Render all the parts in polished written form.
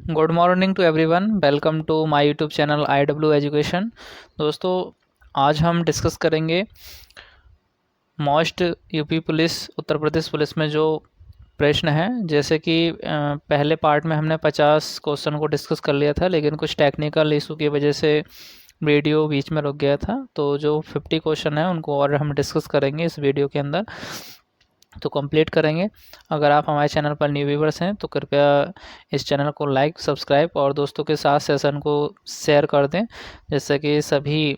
Good morning to everyone. Welcome to my YouTube channel IW education. दोस्तों, आज हम discuss करेंगे most UP police, Uttar Pradesh police में जो प्रश्न हैं। जैसे कि पहले पार्ट में हमने 50 क्वेश्चन को डिस्कस कर लिया था, लेकिन कुछ टेक्निकल इशू की वजह से वीडियो बीच में रुक गया था। तो जो 50 क्वेश्चन हैं उनको और हम डिस्कस करेंगे इस वीडियो के अंदर, तो कंप्लीट करेंगे। अगर आप हमारे चैनल पर न्यू व्यूवर्स हैं तो कृपया इस चैनल को लाइक, सब्सक्राइब और दोस्तों के साथ सेशन को शेयर कर दें, जिससे कि सभी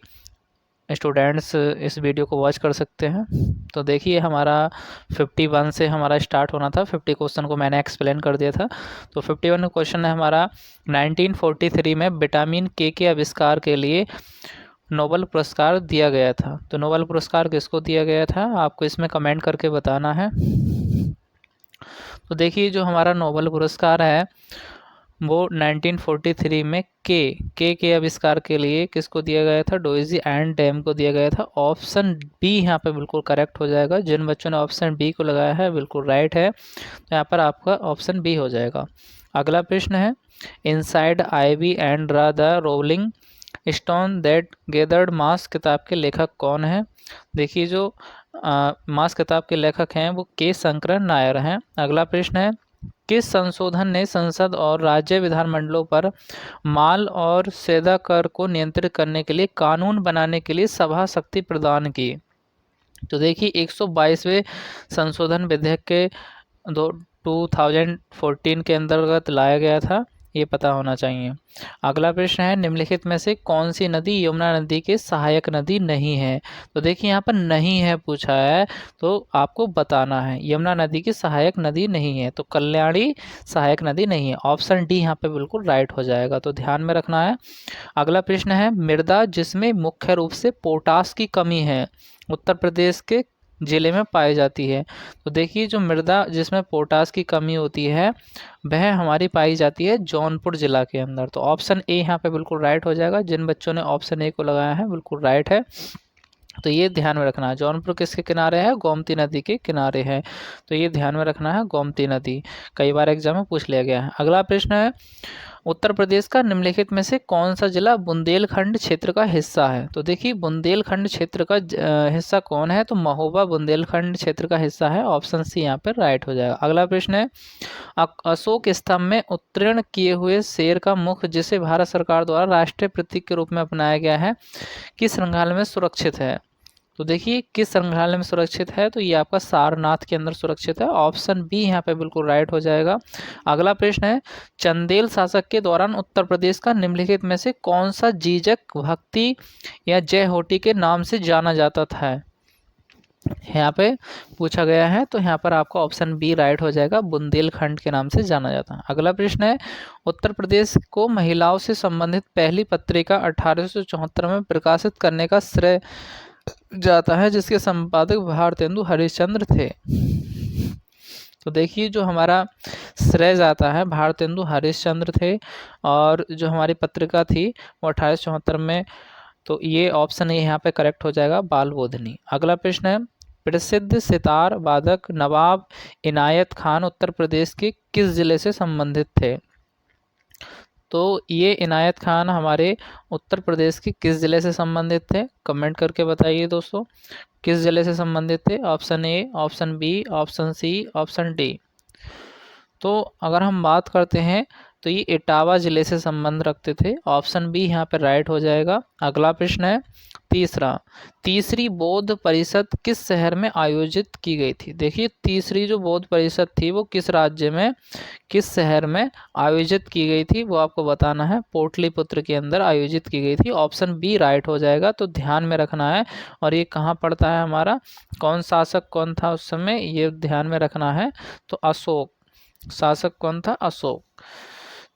स्टूडेंट्स इस वीडियो को वॉच कर सकते हैं। तो देखिए, हमारा 51 से हमारा स्टार्ट होना था। 50 क्वेश्चन को मैंने एक्सप्लेन कर दिया था। तो 51 क्वेश्चन है हमारा, 1943 में विटामिन के आविष्कार के लिए नोबेल पुरस्कार दिया गया था। तो नोबेल पुरस्कार किसको दिया गया था, आपको इसमें कमेंट करके बताना है। तो देखिए, जो हमारा नोबेल पुरस्कार है वो 1943 में के आविष्कार के लिए किसको दिया गया था, डोइजी एंड डैम को दिया गया था। ऑप्शन बी यहाँ पे बिल्कुल करेक्ट हो जाएगा। जिन बच्चों ने ऑप्शन बी को लगाया है बिल्कुल राइट है, तो यहाँ पर आपका ऑप्शन बी हो जाएगा। अगला प्रश्न है, inside Ivy and the rolling stone that gathered moss किताब के लेखक कौन है। देखिए, जो मास किताब के लेखक हैं वो के शंकरन नायर हैं। अगला प्रश्न है, किस संशोधन ने संसद और राज्य विधानमंडलों पर माल और सेवा कर को नियंत्रित करने के लिए कानून बनाने के लिए सभा शक्ति प्रदान की। तो देखिए, 122वें संशोधन विधेयक के 2014 के अंतर्गत लाया गया था, ये पता होना चाहिए। अगला प्रश्न है, निम्नलिखित में से कौन सी नदी यमुना नदी के सहायक नदी नहीं है। तो देखिए, यहाँ पर नहीं है पूछा है, तो आपको बताना है यमुना नदी की सहायक नदी नहीं है, तो कल्याणी सहायक नदी नहीं है। ऑप्शन डी यहाँ पे बिल्कुल राइट हो जाएगा, तो ध्यान में रखना है। अगला प्रश्न है, मृदा जिसमें मुख्य रूप से पोटास की कमी है उत्तर प्रदेश के जिले में पाई जाती है। तो देखिए, जो मृदा जिसमें पोटास की कमी होती है वह हमारी पाई जाती है जौनपुर जिला के अंदर। तो ऑप्शन ए यहाँ पे बिल्कुल राइट हो जाएगा। जिन बच्चों ने ऑप्शन ए को लगाया है बिल्कुल राइट है, तो ये ध्यान में रखना है। जौनपुर किसके किनारे है, गोमती नदी के किनारे है, तो ये ध्यान में रखना है, गोमती नदी। कई बार एग्जाम में पूछ लिया गया है। अगला प्रश्न है, उत्तर प्रदेश का निम्नलिखित में से कौन सा जिला बुंदेलखंड क्षेत्र का हिस्सा है। तो देखिए, बुंदेलखंड क्षेत्र का हिस्सा कौन है, तो महोबा बुंदेलखंड क्षेत्र का हिस्सा है। ऑप्शन सी यहाँ पर राइट हो जाएगा। अगला प्रश्न है, अशोक स्तंभ में उत्तीर्ण किए हुए शेर का मुख जिसे भारत सरकार द्वारा राष्ट्रीय प्रतीक के रूप में अपनाया गया है, किस संग्रहालय में सुरक्षित है। तो देखिए, किस संग्रहालय में सुरक्षित है, तो ये आपका सारनाथ के अंदर सुरक्षित है। ऑप्शन बी यहाँ पे बिल्कुल राइट हो जाएगा। अगला प्रश्न है, चंदेल शासक के दौरान उत्तर प्रदेश का निम्नलिखित में से कौन सा जीजक भक्ति या जय होटी के नाम से जाना जाता था, यहाँ पे पूछा गया है। तो यहाँ पर आपका ऑप्शन बी राइट हो जाएगा, बुंदेलखंड के नाम से जाना जाता है। अगला प्रश्न है, उत्तर प्रदेश को महिलाओं से संबंधित पहली पत्रिका 1874 में प्रकाशित करने का श्रेय जाता है जिसके संपादक भारतेंदु हरिश्चंद्र थे। तो देखिए, जो हमारा श्रेय जाता है भारतेंदु हरिश्चंद्र थे, और जो हमारी पत्रिका थी वो 1874 में, तो ये ऑप्शन ए यहाँ पे करेक्ट हो जाएगा, बाल बोधनी। अगला प्रश्न है, प्रसिद्ध सितार वादक नवाब इनायत खान उत्तर प्रदेश के किस जिले से संबंधित थे। तो ये इनायत खान हमारे उत्तर प्रदेश के किस ज़िले से संबंधित थे, कमेंट करके बताइए दोस्तों, किस ज़िले से संबंधित थे। Option A, option B, option C, option D. तो अगर हम बात करते हैं तो ये इटावा ज़िले से संबंध रखते थे। ऑप्शन बी यहाँ पर राइट हो जाएगा। अगला प्रश्न है, तीसरी बौद्ध परिषद किस शहर में आयोजित की गई थी। देखिए, तीसरी जो बौद्ध परिषद थी वो किस राज्य में, किस शहर में आयोजित की गई थी, वो आपको बताना है। पोटलिपुत्र के अंदर आयोजित की गई थी। ऑप्शन बी राइट हो जाएगा, तो ध्यान में रखना है। और ये कहाँ पड़ता है हमारा, कौन शासक कौन था उस समय, ये ध्यान में रखना है। तो अशोक, शासक कौन था, अशोक।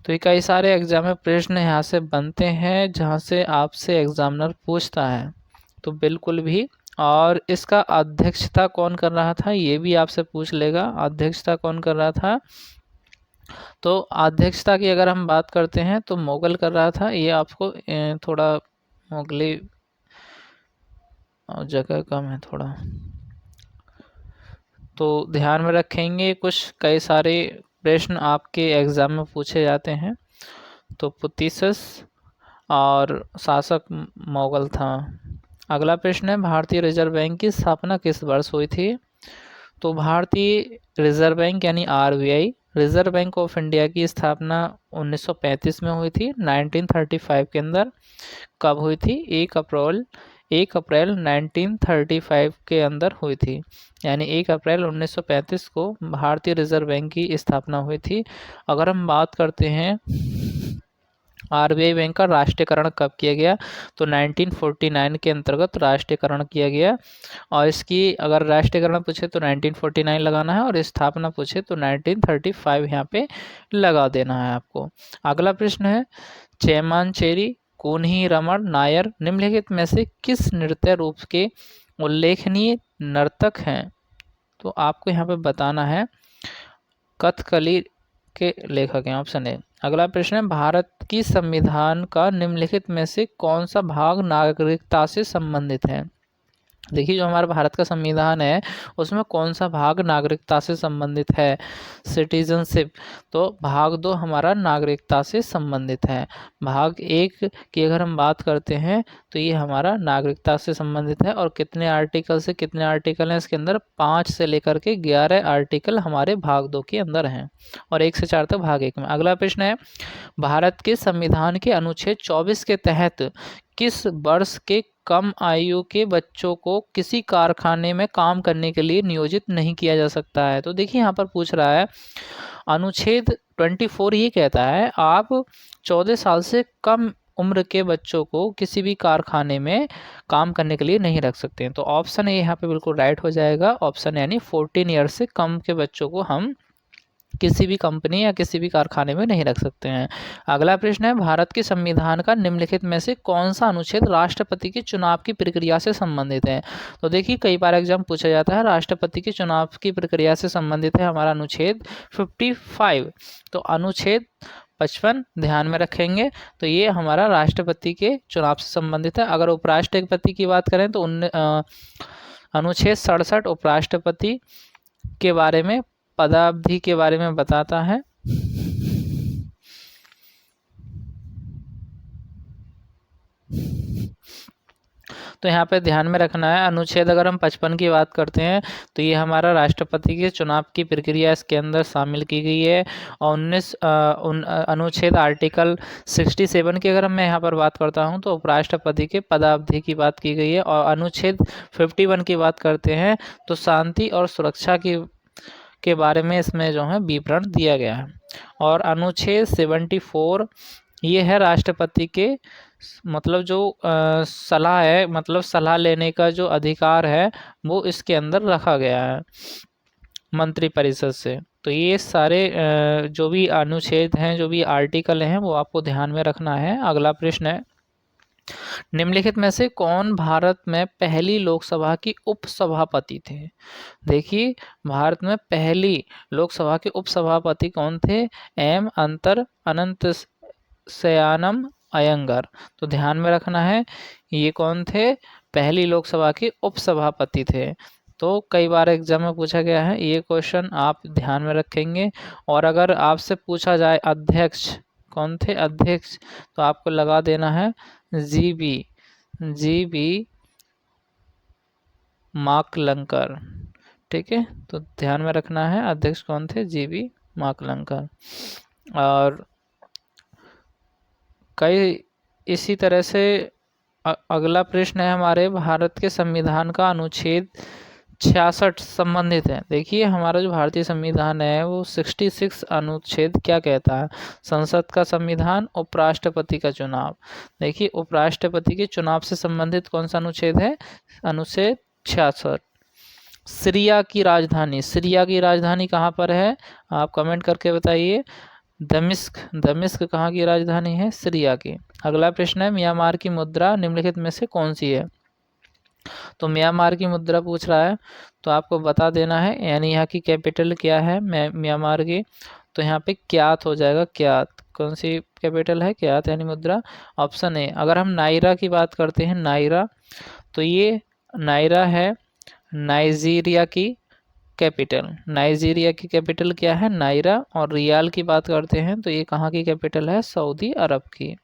तो ये कई सारे एग्जाम में प्रश्न यहाँ से बनते हैं जहाँ से आपसे एग्जामिनर पूछता है, तो बिल्कुल भी। और इसका अध्यक्षता कौन कर रहा था, ये भी आपसे पूछ लेगा, अध्यक्षता कौन कर रहा था। तो अध्यक्षता की अगर हम बात करते हैं तो मुगल कर रहा था। ये आपको थोड़ा मुगली जगह कम है थोड़ा, तो ध्यान में रखेंगे। कुछ कई सारे प्रश्न आपके एग्ज़ाम में पूछे जाते हैं, तो पुतीसस और शासक मुगल था। अगला प्रश्न है भारतीय रिजर्व बैंक की स्थापना किस वर्ष हुई थी? तो भारतीय रिजर्व बैंक यानी RBI, reserve bank of India की स्थापना 1935 में हुई थी, 1935 के अंदर। कब हुई थी? 1 अप्रैल 1935 के अंदर हुई थी, यानी 1 अप्रैल 1935 को भारतीय रिजर्व बैंक की स्थापना हुई थी। अगर हम बात करते हैं आरबीआई बैंक का राष्ट्रीयकरण कब किया गया, तो 1949 के अंतर्गत राष्ट्रीयकरण किया गया। और इसकी अगर राष्ट्रीयकरण पूछे तो 1949 लगाना है, और स्थापना पूछे तो 1935 यहाँ पे लगा देना है आपको। अगला प्रश्न है चेम्मांचेरी कोन्ही रमण नायर निम्नलिखित में से किस नृत्य रूप के उल्लेखनीय नर्तक हैं? तो आपको यहाँ पे बताना है कथकली के लेखक हैं, ऑप्शन ए। अगला प्रश्न है भारत की संविधान का निम्नलिखित में से कौन सा भाग नागरिकता से संबंधित है? देखिए जो हमारा भारत का संविधान है उसमें कौन सा भाग नागरिकता से संबंधित है? सिटीजनशिप। तो भाग 2 हमारा नागरिकता से संबंधित है। भाग 1 की अगर हम बात करते हैं तो ये हमारा नागरिकता से संबंधित है। और कितने आर्टिकल से कितने आर्टिकल हैं इसके अंदर? 5 से लेकर के 11 आर्टिकल हमारे भाग 2 के अंदर हैं, और 1 से 4 तक भाग 1 में। अगला प्रश्न है भारत के संविधान के अनुच्छेद 24 के तहत किस वर्ष के कम आयु के बच्चों को किसी कारखाने में काम करने के लिए नियोजित नहीं किया जा सकता है? तो देखिए यहाँ पर पूछ रहा है अनुच्छेद 24 ये कहता है आप 14 साल से कम उम्र के बच्चों को किसी भी कारखाने में काम करने के लिए नहीं रख सकते हैं। तो ऑप्शन ए यहाँ पे बिल्कुल राइट हो जाएगा, ऑप्शन यानी 14 ईयर्स से कम के बच्चों को हम किसी भी कंपनी या किसी भी कारखाने में नहीं रख सकते हैं। अगला प्रश्न है भारत के संविधान का निम्नलिखित में से कौन सा अनुच्छेद राष्ट्रपति के चुनाव की प्रक्रिया से संबंधित है? तो देखिए कई बार एग्जाम पूछा जाता है राष्ट्रपति के चुनाव की प्रक्रिया से संबंधित है हमारा अनुच्छेद 55। तो अनुच्छेद 55 ध्यान में रखेंगे, तो ये हमारा राष्ट्रपति के चुनाव से संबंधित है। अगर उपराष्ट्रपति की बात करें तो अनुच्छेद 67 उपराष्ट्रपति के बारे में पदावधि के बारे में बताता है। तो यहाँ पे ध्यान में रखना है अनुच्छेद अगर हम 55 की बात करते हैं तो ये हमारा राष्ट्रपति के चुनाव की प्रक्रिया इसके अंदर शामिल की गई है। और अनुच्छेद आर्टिकल 67 की अगर मैं यहाँ पर बात करता हूँ तो उपराष्ट्रपति के पदावधि की बात की गई है। और अनुच्छेद 51 की बात करते हैं तो शांति और सुरक्षा के बारे में इसमें जो है विवरण दिया गया है। और अनुच्छेद 74 ये है राष्ट्रपति के मतलब जो सलाह है, मतलब सलाह लेने का जो अधिकार है वो इसके अंदर रखा गया है मंत्रिपरिषद से। तो ये सारे जो भी अनुच्छेद हैं, जो भी आर्टिकल हैं वो आपको ध्यान में रखना है। अगला प्रश्न है निम्नलिखित में से कौन भारत में पहली लोकसभा की उपसभापति थे? देखिए भारत में पहली लोकसभा के उपसभापति कौन थे? एम अनंत शयानम अयंगर। तो ध्यान में रखना है ये कौन थे? पहली लोकसभा के उपसभापति थे। तो कई बार एग्जाम में पूछा गया है, ये क्वेश्चन आप ध्यान में रखेंगे। और अगर आपसे पूछा जाए अध्यक्ष कौन थे अध्यक्ष, तो आपको लगा देना है जी बी माकलंकर। ठीक है, तो ध्यान में रखना है अध्यक्ष कौन थे? जी.बी. माकलंकर। और कई इसी तरह से अगला प्रश्न है हमारे भारत के संविधान का अनुच्छेद 66 संबंधित है। देखिए हमारा जो भारतीय संविधान है वो 66 अनुच्छेद क्या कहता है? संसद का संविधान, उपराष्ट्रपति का चुनाव। देखिए उपराष्ट्रपति के चुनाव से संबंधित कौन सा अनुच्छेद है? अनुच्छेद 66। सीरिया की राजधानी कहाँ पर है? आप कमेंट करके बताइए। दमिश्क कहाँ की राजधानी है? सीरिया की। अगला प्रश्न है म्यांमार की मुद्रा निम्नलिखित में से कौन सी है? तो म्यांमार की मुद्रा पूछ रहा है तो आपको बता देना है, यानी यहाँ की कैपिटल क्या है म्यांमार की? तो यहाँ पे क्यात हो जाएगा, क्यात। कौन सी कैपिटल है? क्यात यानी मुद्रा, ऑप्शन ए। अगर हम नायरा की बात करते हैं, नायरा, तो ये नायरा है नाइजीरिया की कैपिटल। नाइजीरिया की कैपिटल क्या है? नायरा। और रियाल की बात करते हैं तो ये कहाँ की कैपिटल है? सऊदी अरब की।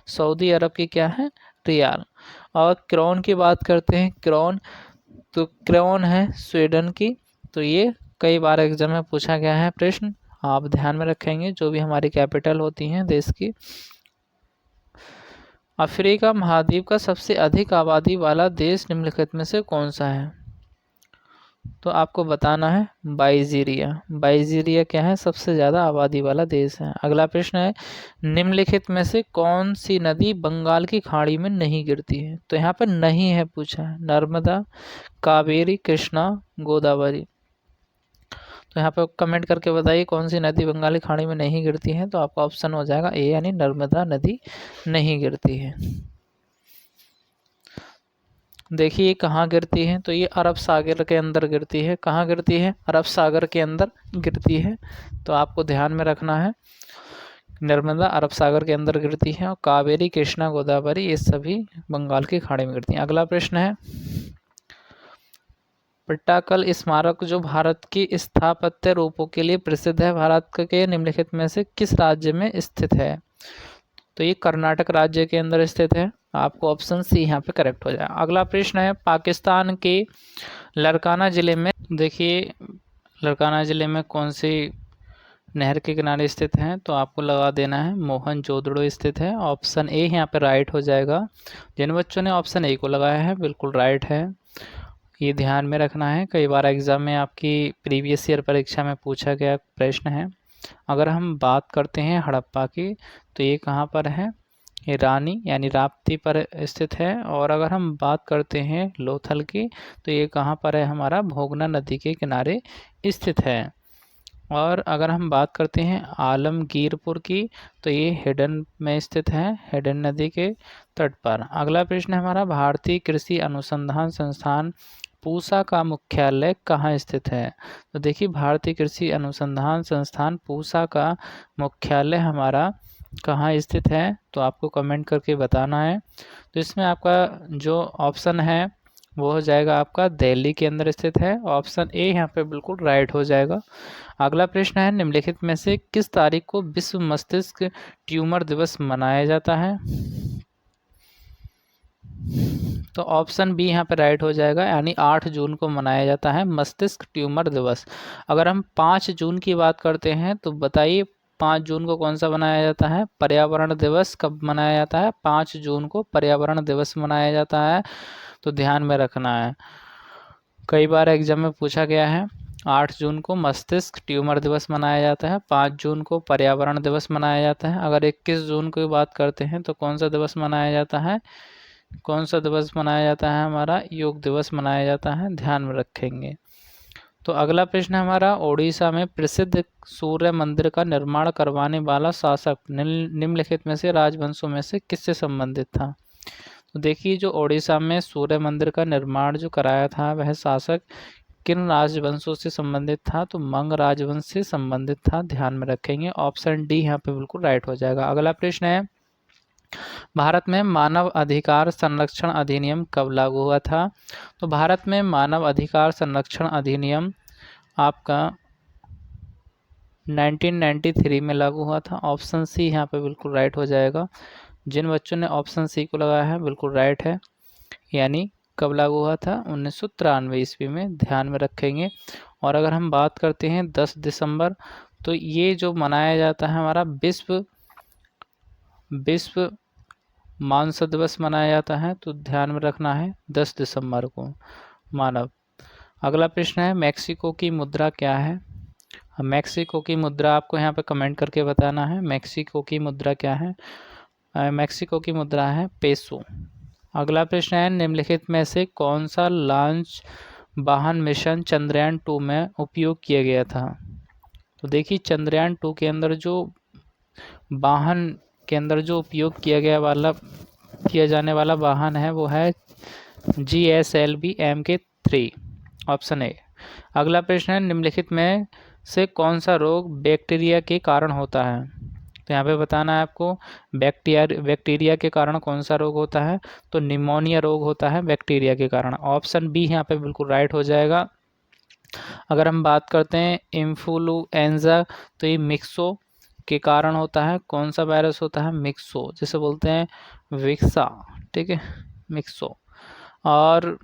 सऊदी अरब की क्या है? रियाल। और क्रोन की बात करते हैं, क्रोन, तो क्रोन है स्वीडन की। तो ये कई बार एग्जाम में पूछा गया है प्रश्न, आप ध्यान में रखेंगे जो भी हमारी कैपिटल होती हैं देश की। अफ्रीका महाद्वीप का सबसे अधिक आबादी वाला देश निम्नलिखित में से कौन सा है? तो आपको बताना है बाइजीरिया। बाइजीरिया क्या है? सबसे ज़्यादा आबादी वाला देश है। अगला प्रश्न है, निम्नलिखित में से कौन सी नदी बंगाल की खाड़ी में नहीं गिरती है? तो यहाँ पर नहीं है पूछा है, नर्मदा, कावेरी, कृष्णा, गोदावरी। तो यहाँ पर कमेंट करके बताइए कौन सी नदी बंगाल की खाड़ी में नहीं गिरती है। तो आपका ऑप्शन हो जाएगा ए, यानी नर्मदा नदी नहीं गिरती है। देखिए कहाँ गिरती है? तो ये अरब सागर के अंदर गिरती है। कहाँ गिरती है? अरब सागर के अंदर गिरती है। तो आपको ध्यान में रखना है, नर्मदा अरब सागर के अंदर गिरती है, और कावेरी, कृष्णा, गोदावरी ये सभी बंगाल की खाड़ी में गिरती हैं। अगला प्रश्न है, पट्टाकल स्मारक जो भारत की स्थापत्य रूपों के लिए प्रसिद्ध है, भारत के निम्नलिखित में से किस राज्य में स्थित है? तो ये कर्नाटक राज्य के अंदर स्थित है। आपको ऑप्शन सी यहाँ पे करेक्ट हो जाए। अगला प्रश्न है, पाकिस्तान के लड़काना जिले में, देखिए लड़काना जिले में कौन सी नहर के किनारे स्थित है? तो आपको लगा देना है मोहनजोदड़ो स्थित है। ऑप्शन ए यहाँ पे राइट हो जाएगा। जिन बच्चों ने ऑप्शन ए को लगाया है बिल्कुल राइट है, ये ध्यान में रखना है। कई बार एग्जाम में आपकी प्रीवियस ईयर परीक्षा में पूछा गया प्रश्न है। अगर हम बात करते हैं हड़प्पा की, तो ये कहाँ पर है? ये रानी यानी राप्ती पर स्थित है। और अगर हम बात करते हैं लोथल की, तो ये कहाँ पर है? हमारा भोगना नदी के किनारे स्थित है। और अगर हम बात करते हैं आलमगीरपुर की, तो ये हिडन में स्थित है, हिडन नदी के तट पर। अगला प्रश्न है हमारा, भारतीय कृषि अनुसंधान संस्थान पूसा का मुख्यालय कहाँ स्थित है? तो देखिए भारतीय कृषि अनुसंधान संस्थान पूसा का मुख्यालय हमारा कहाँ स्थित है? तो आपको कमेंट करके बताना है। तो इसमें आपका जो ऑप्शन है वो हो जाएगा आपका दिल्ली के अंदर स्थित है। ऑप्शन ए यहाँ पे बिल्कुल राइट हो जाएगा। अगला प्रश्न है, निम्नलिखित में से किस तारीख को विश्व मस्तिष्क ट्यूमर दिवस मनाया जाता है? तो ऑप्शन बी यहाँ पे राइट हो जाएगा, यानी 8 जून को मनाया जाता है मस्तिष्क ट्यूमर दिवस। अगर हम 5 जून की बात करते हैं तो बताइए 5 जून को कौन सा मनाया जाता है? पर्यावरण दिवस कब मनाया जाता है? 5 जून को पर्यावरण दिवस मनाया जाता है। तो ध्यान में रखना है, कई बार एग्जाम में पूछा गया है। 8 जून को मस्तिष्क ट्यूमर दिवस मनाया जाता है, 5 जून को पर्यावरण दिवस मनाया जाता है। अगर 21 जून की बात करते हैं तो कौन सा दिवस मनाया जाता है? कौन सा दिवस मनाया जाता है? हमारा योग दिवस मनाया जाता है, ध्यान में रखेंगे। तो अगला प्रश्न हमारा, ओडिशा में प्रसिद्ध सूर्य मंदिर का निर्माण करवाने वाला शासक निम्नलिखित में से राजवंशों में से किससे संबंधित था? तो देखिए जो ओडिशा में सूर्य मंदिर का निर्माण जो कराया था वह शासक किन राजवंशों से संबंधित था? तो मंग राजवंश से संबंधित था, ध्यान में रखेंगे। ऑप्शन डी यहाँ पे बिल्कुल राइट हो जाएगा। अगला प्रश्न है, भारत में मानव अधिकार संरक्षण अधिनियम कब लागू हुआ था? तो भारत में मानव अधिकार संरक्षण अधिनियम आपका 1993 में लागू हुआ था। ऑप्शन सी यहाँ पे बिल्कुल राइट हो जाएगा। जिन बच्चों ने ऑप्शन सी को लगाया है बिल्कुल राइट है, यानी कब लागू हुआ था? 1993 ईस्वी में, ध्यान में रखेंगे। और अगर हम बात करते हैं 10 दिसंबर, तो ये जो मनाया जाता है हमारा विश्व मानव दिवस मनाया जाता है। तो ध्यान में रखना है 10 दिसंबर को मानव। अगला प्रश्न है, मैक्सिको की मुद्रा क्या है? मैक्सिको की मुद्रा आपको यहाँ पे कमेंट करके बताना है, मैक्सिको की मुद्रा क्या है? मैक्सिको की मुद्रा है पेसो। अगला प्रश्न है, निम्नलिखित में से कौन सा लॉन्च वाहन मिशन चंद्रयान 2 में उपयोग किया गया था? तो देखिए चंद्रयान 2 के अंदर जो वाहन के अंदर जो उपयोग किया जाने वाला वाहन है वो है GSLV MK3, ऑप्शन ए। अगला प्रश्न है, निम्नलिखित में से कौन सा रोग बैक्टीरिया के कारण होता है? तो यहाँ पे बताना है आपको बैक्टीरिया के कारण कौन सा रोग होता है? तो निमोनिया रोग होता है बैक्टीरिया के कारण। ऑप्शन बी यहाँ पे बिल्कुल राइट हो जाएगा। अगर हम बात करते हैं इन्फ्लुएंजा, तो ये मिक्सो के कारण होता है। कौन सा वायरस होता है? मिक्सो, जिसे बोलते हैं विक्सा, ठीक है, मिक्सो। और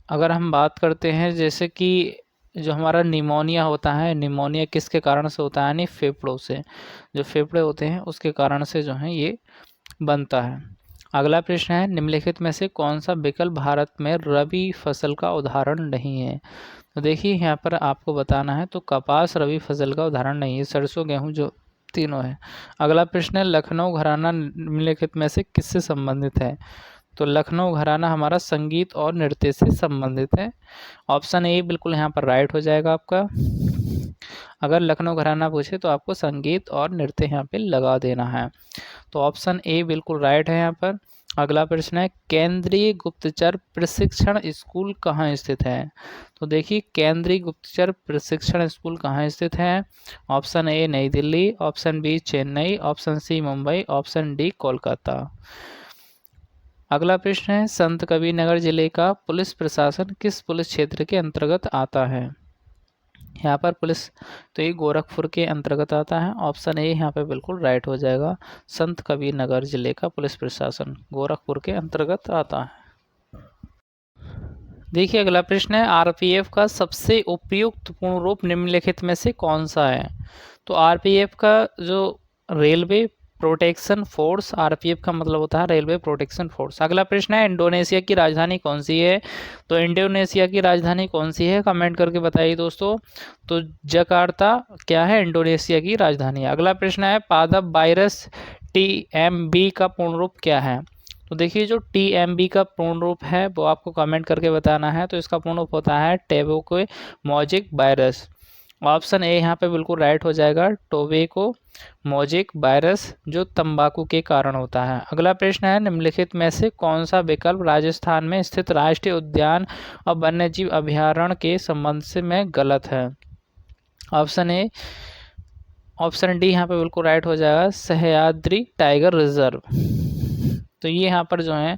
अगर हम बात करते हैं जैसे कि जो हमारा निमोनिया होता है, निमोनिया किसके कारण से होता है? यानी फेफड़ों से, जो फेफड़े होते हैं उसके कारण से जो है ये बनता है। अगला प्रश्न है, निम्नलिखित में से कौन सा विकल्प भारत में रबी फसल का उदाहरण नहीं है? तो देखिए यहाँ पर आपको बताना है, तो कपास रबी फसल का उदाहरण नहीं है, सरसों गेहूँ जो तीनों है। अगला प्रश्न है, लखनऊ घराना निम्नलिखित में से किससे संबंधित है? तो लखनऊ घराना हमारा संगीत और नृत्य से संबंधित है। ऑप्शन ए बिल्कुल यहाँ पर राइट हो जाएगा आपका। अगर लखनऊ घराना पूछे तो आपको संगीत और नृत्य यहाँ पे लगा देना है। तो ऑप्शन ए बिल्कुल राइट है यहाँ पर। अगला प्रश्न है, केंद्रीय गुप्तचर प्रशिक्षण स्कूल कहाँ स्थित है? तो देखिए केंद्रीय गुप्तचर प्रशिक्षण स्कूल कहाँ स्थित है? Option A New Delhi, option B Chennai, option C Mumbai, option D Kolkata. अगला प्रश्न है, संत कबीरनगर जिले का पुलिस प्रशासन किस पुलिस क्षेत्र के अंतर्गत आता है? यहाँ पर पुलिस, तो ये गोरखपुर के अंतर्गत आता है। ऑप्शन ए यहाँ पे बिल्कुल राइट हो जाएगा। संत कबीरनगर जिले का पुलिस प्रशासन गोरखपुर के अंतर्गत आता है। देखिए अगला प्रश्न है, आरपीएफ का सबसे उपयुक्त पूर्ण रूप निम्नलिखित में से कौन सा है? तो आरपीएफ का जो रेलवे प्रोटेक्शन फोर्स, आरपीएफ का मतलब होता है रेलवे प्रोटेक्शन फोर्स। अगला प्रश्न है, इंडोनेशिया की राजधानी कौन सी है? तो इंडोनेशिया की राजधानी कौन सी है? कमेंट करके बताइए दोस्तों। तो जकार्ता क्या है इंडोनेशिया की राजधानी। अगला प्रश्न है, पादप वायरस टीएमबी का पूर्ण रूप क्या है? तो देखिए जो टीएमबी का पूर्ण रूप है वो आपको कमेंट करके बताना है। तो इसका पूर्ण रूप होता है टोबैको वायरस। ऑप्शन ए यहाँ पे बिल्कुल राइट हो जाएगा, टोबैको वायरस, जो तंबाकू के कारण होता है। अगला प्रश्न है, निम्नलिखित में से कौन सा विकल्प राजस्थान में स्थित राष्ट्रीय उद्यान और वन्यजीव अभयारण्य के संबंध से में गलत है? ऑप्शन ए, ऑप्शन डी यहाँ पे बिल्कुल राइट हो जाएगा, सह्याद्री टाइगर रिजर्व। तो ये यहाँ पर जो है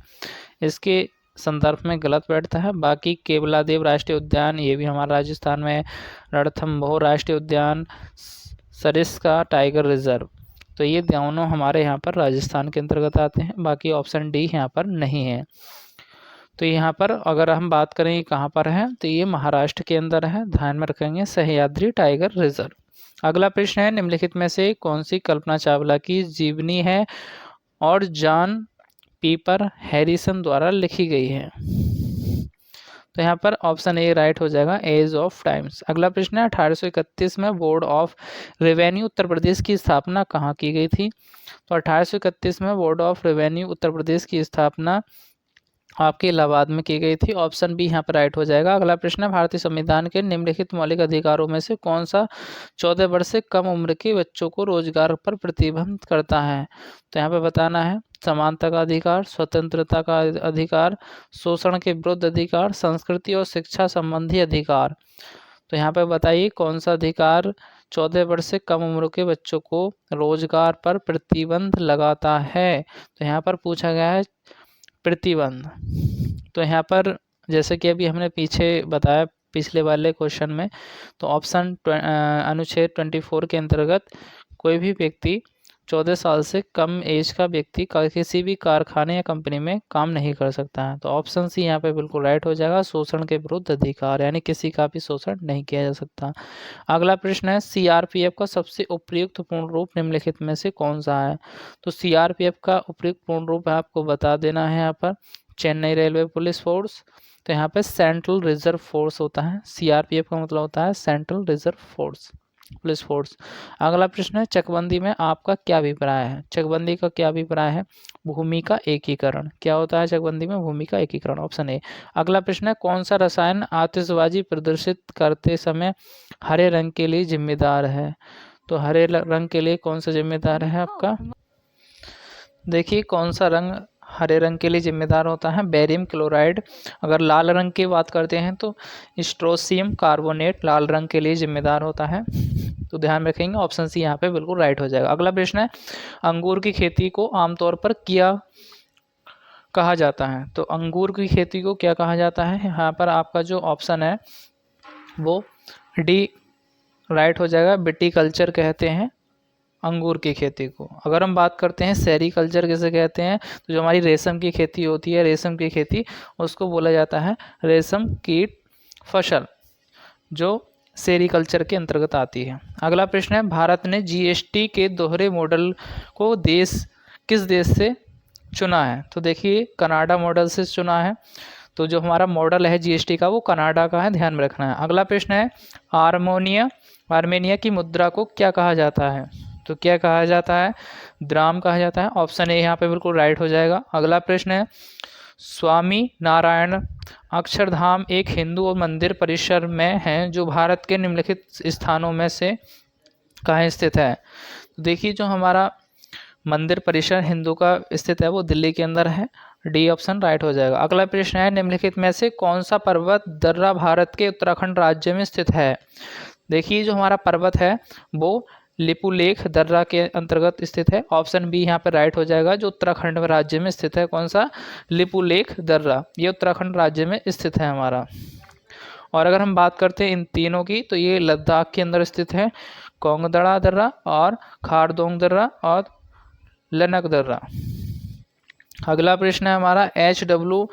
इसके संदर्भ में गलत बैठता है। बाकी केवलादेव राष्ट्रीय उद्यान ये भी हमारा राजस्थान में, रणथंभौर राष्ट्रीय उद्यान, सरिस्का टाइगर रिजर्व, तो ये दोनों हमारे यहाँ पर राजस्थान के अंतर्गत आते हैं। बाकी ऑप्शन डी यहाँ पर नहीं है। तो यहाँ पर अगर हम बात करें कहाँ पर है, तो ये महाराष्ट्र के अंदर है, ध्यान में रखेंगे, सह्याद्री टाइगर रिजर्व। अगला प्रश्न है, निम्नलिखित में से कौन सी कल्पना चावला की जीवनी है और जॉन पीपर हैरिसन द्वारा लिखी गई है? तो यहाँ पर ऑप्शन ए राइट हो जाएगा, एज ऑफ टाइम्स। अगला प्रश्न है, 1831 में board of revenue Uttar Pradesh की स्थापना कहाँ की गई थी? तो 1831 में board of revenue Uttar Pradesh की स्थापना आपके इलाहाबाद में की गई थी। ऑप्शन बी यहाँ पर राइट हो जाएगा। अगला प्रश्न है, भारतीय संविधान के निम्नलिखित मौलिक अधिकारों में से कौन सा 14 वर्ष से कम उम्र के बच्चों को रोजगार पर प्रतिबंध करता है? तो यहाँ पे बताना है, समानता का अधिकार, स्वतंत्रता का अधिकार, शोषण के विरुद्ध अधिकार, संस्कृति और शिक्षा संबंधी अधिकार। तो यहाँ पे बताइए कौन सा अधिकार 14 वर्ष से कम उम्र के बच्चों को रोजगार पर प्रतिबंध लगाता है? तो यहाँ पर पूछा गया है प्रतिबंध। तो यहाँ पर जैसे कि अभी हमने पीछे बताया पिछले वाले क्वेश्चन में, तो ऑप्शन अनुच्छेद 24 के अंतर्गत कोई भी व्यक्ति 14 साल से कम एज का व्यक्ति किसी भी कारखाने या कंपनी में काम नहीं कर सकता है। तो ऑप्शन सी यहाँ पे बिल्कुल राइट हो जाएगा, शोषण के विरुद्ध अधिकार, यानी किसी का भी शोषण नहीं किया जा सकता। अगला प्रश्न है, सीआरपीएफ का सबसे उपयुक्त पूर्ण रूप निम्नलिखित में से कौन सा है? तो सीआरपीएफ का उपयुक्त पूर्ण रूप आपको बता देना है यहाँ पर, चेन्नई रेलवे पुलिस फोर्स। तो यहाँ पे सेंट्रल रिजर्व फोर्स होता है, सीआरपीएफ का मतलब होता है central reserve force, police force. अगला प्रश्न है, चकबंदी में आपका क्या अभिप्राय है? चकबंदी का क्या अभिप्राय है? भूमि का एकीकरण। क्या होता है चकबंदी में? भूमि का एकीकरण, ऑप्शन ए। अगला प्रश्न है, कौन सा रसायन आतिशबाजी प्रदर्शित करते समय हरे रंग के लिए जिम्मेदार है? तो हरे रंग के लिए कौन सा जिम्मेदार है आपका? देखिए कौन सा रंग हरे रंग के लिए जिम्मेदार होता है? Barium chloride. अगर लाल रंग की बात करते हैं तो स्ट्रोसियम कार्बोनेट लाल रंग के लिए जिम्मेदार होता है। तो ध्यान रखेंगे, ऑप्शन सी यहाँ पे बिल्कुल राइट हो जाएगा। अगला प्रश्न है, अंगूर की खेती को आमतौर पर क्या कहा जाता है? तो अंगूर की खेती को क्या कहा जाता है? यहाँ पर आपका जो ऑप्शन है वो डी राइट हो जाएगा। विटीकल्चर कहते हैं अंगूर की खेती को। अगर हम बात करते हैं सेरीकल्चर किसे कहते हैं, तो जो हमारी रेशम की खेती होती है, रेशम की खेती, उसको बोला जाता है रेशम कीट फसल, जो सेरीकल्चर के अंतर्गत आती है। अगला प्रश्न है, भारत ने जीएसटी के दोहरे मॉडल को किस देश से चुना है? तो देखिए कनाडा मॉडल से चुना है। तो जो हमारा मॉडल है जीएसटी का वो कनाडा का है, ध्यान में रखना है। अगला प्रश्न है, आर्मेनिया की मुद्रा को क्या कहा जाता है? तो क्या कहा जाता है? द्राम कहा जाता है। ऑप्शन ए यहाँ पे बिल्कुल राइट हो जाएगा। अगला प्रश्न है, स्वामी नारायण अक्षरधाम एक हिंदू मंदिर परिसर में है जो भारत के निम्नलिखित स्थानों में से कहाँ स्थित है? तो देखिए जो हमारा मंदिर परिसर हिंदू का स्थित है वो दिल्ली के अंदर है। डी ऑप्शन राइट हो जाएगा। अगला प्रश्न है, निम्नलिखित में से कौन सा पर्वत दर्रा भारत के उत्तराखंड राज्य में स्थित है? देखिए जो हमारा पर्वत है वो लिपुलेख दर्रा के अंतर्गत स्थित है। ऑप्शन बी यहाँ पे राइट हो जाएगा, जो उत्तराखंड राज्य में स्थित है। कौन सा? लिपुलेख दर्रा, ये उत्तराखंड राज्य में स्थित है हमारा। और अगर हम बात करते हैं इन तीनों की, तो ये लद्दाख के अंदर स्थित है, कोंगदड़ा दर्रा और खारदोंग दर्रा और लनक दर्रा। अगला प्रश्न है हमारा, HW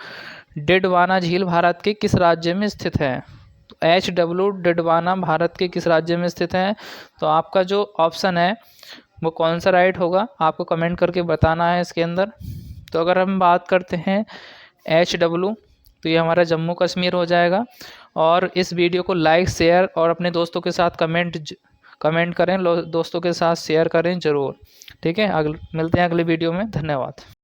डिडवाना झील भारत के किस राज्य में स्थित है? तो HW डिडवाना भारत के किस राज्य में स्थित है? तो आपका जो ऑप्शन है वो कौन सा राइट होगा, आपको कमेंट करके बताना है इसके अंदर। तो अगर हम बात करते हैं HW, तो ये हमारा जम्मू कश्मीर हो जाएगा। और इस वीडियो को लाइक, शेयर और अपने दोस्तों के साथ कमेंट करें, दोस्तों के साथ शेयर करें ज़रूर। ठीक है, मिलते हैं अगले वीडियो में। धन्यवाद।